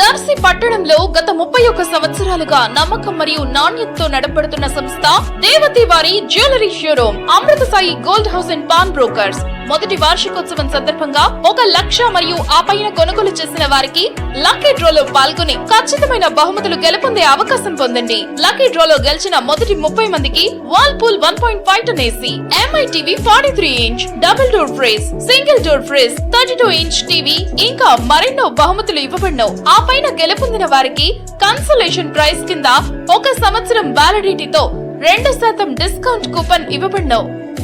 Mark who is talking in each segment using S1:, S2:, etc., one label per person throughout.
S1: దర్శి పట్టణంలో గత 31 సంవత్సరాలుగా నమ్మకం మరియు నాణ్యతతో నడపబడుతున్న సంస్థ దేవతి వారి jewellery showroom Amrutha Sai gold house and pawn brokers మొదటి వార్షికోత్సవం సందర్భంగా 1 లక్ష మరియు ఆ పైన కొనుగోలు చేసిన వారికి లక్కీ డ్రాలో పాల్గొని ఖచ్చితమైన బహుమతులు గెలుపొందే అవకాశం పొందండి. లక్కీ డ్రాలో గెలిచిన మొదటి 30 మందికి Whirlpool 1.5 ton AC, MI TV 43 inch, double door fridge, single door fridge, 32 inch TV ఇంకా మరెన్నో బహుమతులు ఇవ్వబడను. ఆ పైన గెలుపొందిన వారికి కన్సోలేషన్ ప్రైజ్ కింద 1 సంవత్సరం వ్యాలిడిటీతో 2% డిస్కౌంట్ కూపన్ ఇవ్వబడను.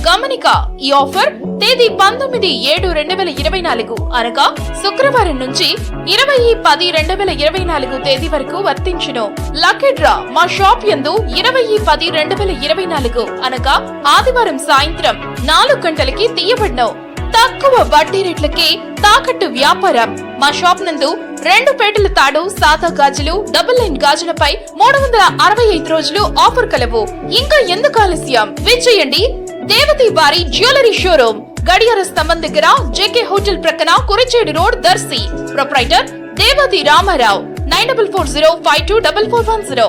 S1: గమనిక, ఈ ఆఫర్ తేదీ 19/7/2024 అనగా శుక్రవారం నుంచి 20/10/2024 తేదీ వరకు వర్తించును. లక్కీ డ్రా మా షాప్ యందు 20/10/2024 అనగా ఆదివారం సాయంత్రం 4 గంటలకి తీయబడను. తక్కువ వడ్డీ రేట్లకి తాకట్టు వ్యాపారం. మా షాప్ నందు 2 పేటల తాడు, సాదా గాజులు, డబుల్ లైన్ గాజులపై 365 రోజులు ఆఫర్ కలవు. ఇంకా ఎందుకు ఆలస్యం, విచ్చేయండి దేవతి వారి జ్యువెలరీ షోరూమ్, గడియార స్తంభం దగ్గర, జేకే హోటల్ ప్రక్కన, కురిచేడు రోడ్, దర్శి. ప్రొప్రైటర్ దేవతి రామారావు. 9440524410.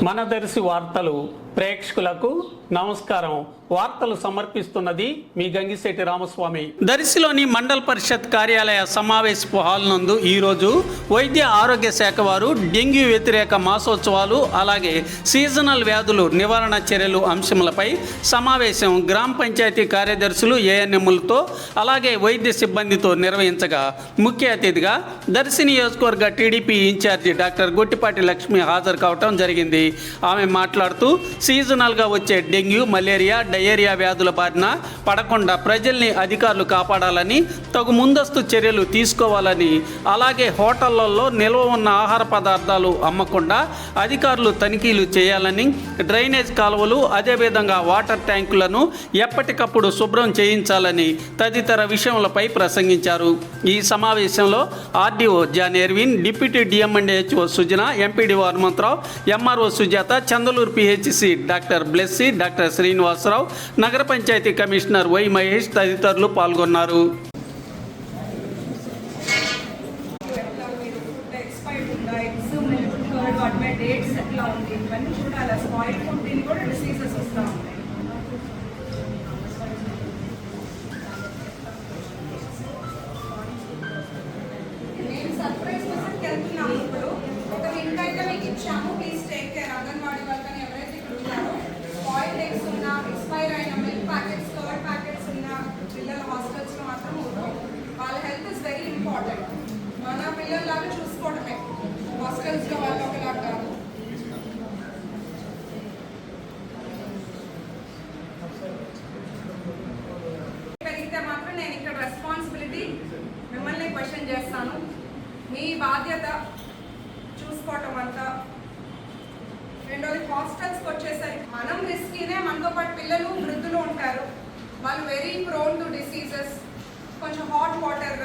S2: మన దర్శి వార్తలు ప్రేక్షకులకు నమస్కారం. వార్తలు సమర్పిస్తున్నది మీ గంగిశెట్టి రామస్వామి. దర్శిలోని మండల పరిషత్ కార్యాలయ సమావేశ హాల్ నందు ఈరోజు వైద్య ఆరోగ్య శాఖ వారు డెంగ్యూ వ్యతిరేక మాసోత్సవాలు అలాగే సీజనల్ వ్యాధులు నివారణ చర్యలు అంశములపై సమావేశం గ్రామ పంచాయతీ కార్యదర్శులు ఏఎన్ఎంలతో అలాగే వైద్య సిబ్బందితో నిర్వహించగా ముఖ్య అతిథిగా దర్శి నియోజకవర్గ TDP incharge doctor Gottipati Lakshmi హాజరు కావటం జరిగింది. ఆమె మాట్లాడుతూ సీజనల్గా వచ్చే డెంగ్యూ, మలేరియా, డయేరియా వ్యాధుల బారిన పడకుండా ప్రజల్ని అధికారులు కాపాడాలని, తగు ముందస్తు చర్యలు తీసుకోవాలని, అలాగే హోటళ్లలో నిల్వ ఉన్న ఆహార పదార్థాలు అమ్మకుండా అధికారులు తనిఖీలు చేయాలని, డ్రైనేజ్ కాలువలు అదేవిధంగా వాటర్ ట్యాంకులను ఎప్పటికప్పుడు శుభ్రం చేయించాలని తదితర విషయాలపై ప్రసంగించారు. ఈ సమావేశంలో RDO John Erwin, deputy DM and HO Sujana, MPDO Hanumantharao, MRO Sujatha, Chandaluru PHC doctor Blessy, doctor Srinivasarao, నగర పంచాయతీ కమిషనర్ వై మహేష్ తదితరులు పాల్గొన్నారు.
S3: ఎక్స్పైర్ అయిన మిల్క్ ప్యాకెట్స్, కర్డ్ ప్యాకెట్స్ ఉన్న పిల్లల హాస్టల్స్లో మాత్రం వాళ్ళ హెల్త్ ఇస్ వెరీ ఇంపార్టెంట్. మన పిల్లల్లాగా చూసుకోవడమే, హాస్టల్స్లో వాళ్ళు ఒకలా కాదు. పెరిగితే మాత్రం నేను ఇక్కడ రెస్పాన్సిబిలిటీ మిమ్మల్ని క్వశ్చన్ చేస్తాను. మీ బాధ్యత చూసుకోవటం అంతా. రెండోది, హాస్టల్స్కి వచ్చేసరికి మనం రిస్కీనే, మనతో పాటు పిల్లలు, వృద్ధులు ఉంటారు. వాళ్ళు వెరీ ప్రోన్ టు డిసీజెస్. కొంచెం హాట్ వాటర్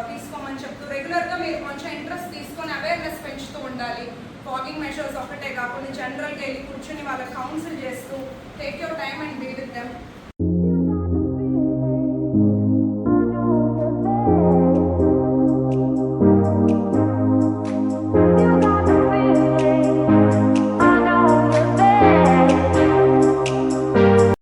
S3: తీసుకోమని చెప్తూ రెగ్యులర్గా మీరు కొంచెం ఇంట్రెస్ట్ తీసుకొని అవేర్నెస్ పెంచుతూ ఉండాలి. ఫాగింగ్ మెషర్స్ ఒకటే కాకుండా జనరల్గా వెళ్ళి కూర్చొని వాళ్ళకి కౌన్సిల్ చేస్తూ take your time and be with them.